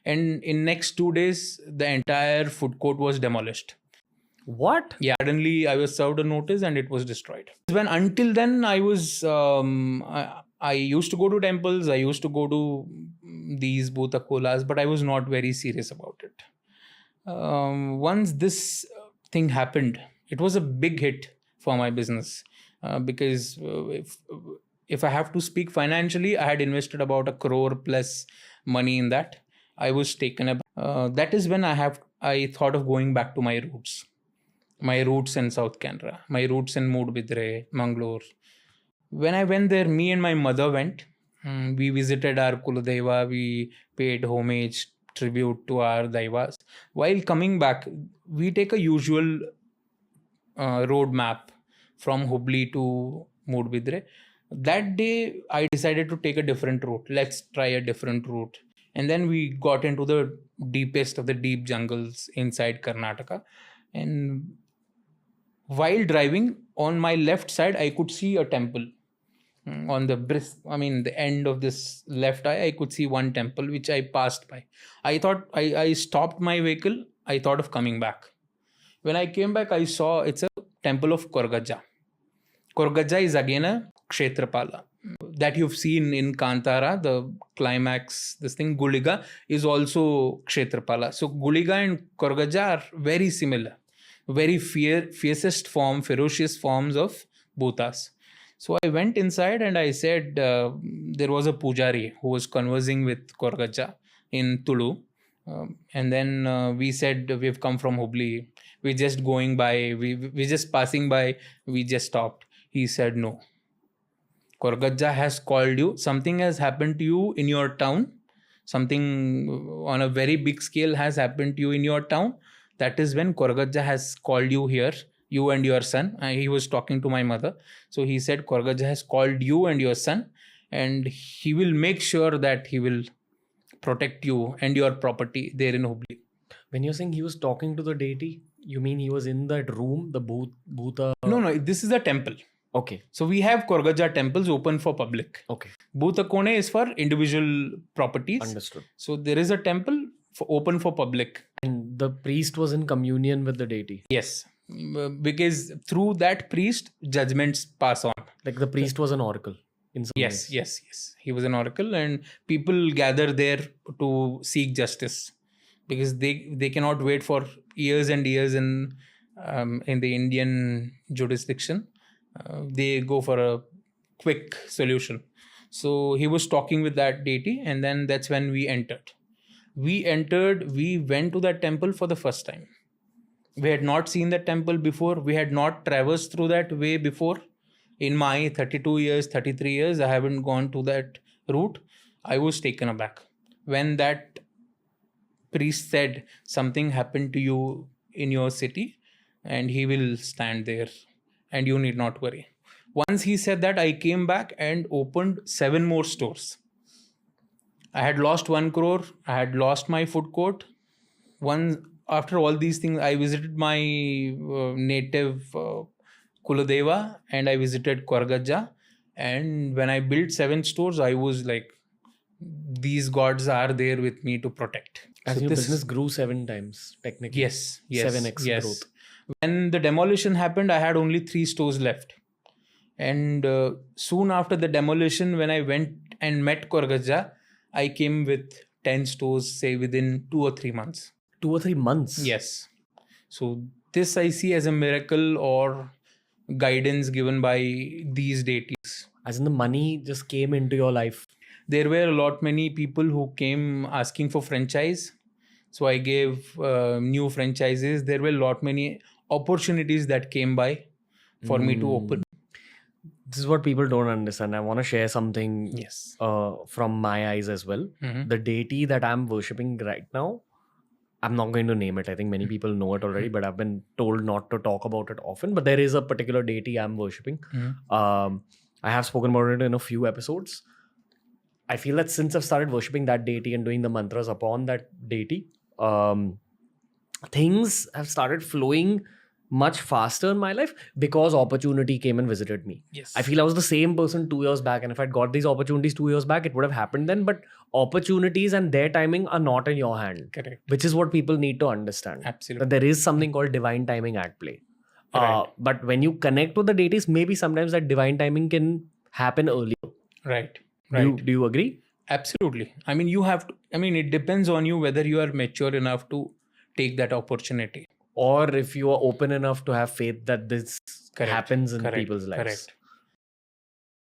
And in next 2 days, the entire food court was demolished. What? Yeah, suddenly I was served a notice and it was destroyed. Until then, I was I used to go to temples. I used to go to these Būta Kōlās, but I was not very serious about it. Once this thing happened, it was a big hit for my business because if I have to speak financially, I had invested about 1 crore plus money in that. I was taken aback. That is when I thought of going back to my roots. My roots in South Canara, my roots in Moodbidre, Mangalore. When I went there, me and my mother went. We visited our Kuladeva, we paid homage, tribute to our Daivas. While coming back, we take a usual road map from Hubli to Moodbidre. That day, I decided to take a different route. Let's try a different route. And then we got into the deepest of the deep jungles inside Karnataka. And while driving, on my left side, I could see a temple. On the end of this left eye, I could see one temple which I passed by. I thought I stopped my vehicle. I thought of coming back. When I came back, I saw it's a temple of Koragajja. Koragajja is again a Kshetrapala. That you've seen in Kantara, the climax, this thing, Guliga, is also Kshetrapala. So Guliga and Koragajja are very similar. Very ferocious forms of Bhutas. So I went inside and I said, there was a pujari who was conversing with Koragajja in Tulu. And then we said, we've come from Hubli. We're just going by, we're just passing by, we just stopped. He said, no. Koragajja has called you. Something has happened to you in your town. Something on a very big scale has happened to you in your town. That is when Koragajja has called you here, you and your son. He was talking to my mother. So he said, Koragajja has called you and your son, and he will make sure that he will protect you and your property there in Hubli. When you're saying he was talking to the deity, you mean he was in that room, the Bhuta? No, this is a temple. Okay. So we have Koragajja temples open for public. Okay. Būta Kōlā is for individual properties. Understood. So there is a temple open for public. And the priest was in communion with the deity. Yes. Because through that priest, judgments pass on. Like the priest was an oracle. In some ways. Yes. He was an oracle, and people gather there to seek justice because they cannot wait for years and years in the Indian jurisdiction. They go for a quick solution. So he was talking with that deity, and then that's when we entered. We went to that temple for the first time. We had not seen that temple before. We had not traversed through that way before. In my 32 years, 33 years, I haven't gone to that route. I was taken aback. When that priest said, something happened to you in your city and he will stand there and you need not worry. Once he said that, I came back and opened 7 more stores. I had lost 1 crore. I had lost my food court. After all these things, I visited my native Kuladeva and I visited Koragajja. And when I built 7 stores, I was like, these gods are there with me to protect. As your business grew 7 times, technically. Yes. 7x growth. When the demolition happened, I had only 3 stores left. And soon after the demolition, when I went and met Koragajja, I came with 10 stores, say within 2 or 3 months. 2 or 3 months? Yes. So this I see as a miracle or guidance given by these deities. As in the money just came into your life? There were many people who came asking for franchise. So I gave new franchises. There were many opportunities that came by for me to open. This is what people don't understand. I want to share something from my eyes as well. Mm-hmm. The deity that I'm worshipping right now, I'm not going to name it. I think many people know it already, but I've been told not to talk about it often. But there is a particular deity I'm worshipping. Mm-hmm. I have spoken about it in a few episodes. I feel that since I've started worshipping that deity and doing the mantras upon that deity, things have started flowing much faster in my life because opportunity came and visited me. Yes. I feel I was the same person 2 years back, and if I'd got these opportunities 2 years back, it would have happened then. But opportunities and their timing are not in your hand. Correct. Which is what people need to understand. Absolutely. That there is something called divine timing at play. Right. But when you connect with the deities, maybe sometimes that divine timing can happen earlier. Right. Right. Do you agree? Absolutely. I mean, you have to, I mean, it depends on you whether you are mature enough to take that opportunity. Or if you are open enough to have faith that this Correct. happens in Correct. people's lives. Correct.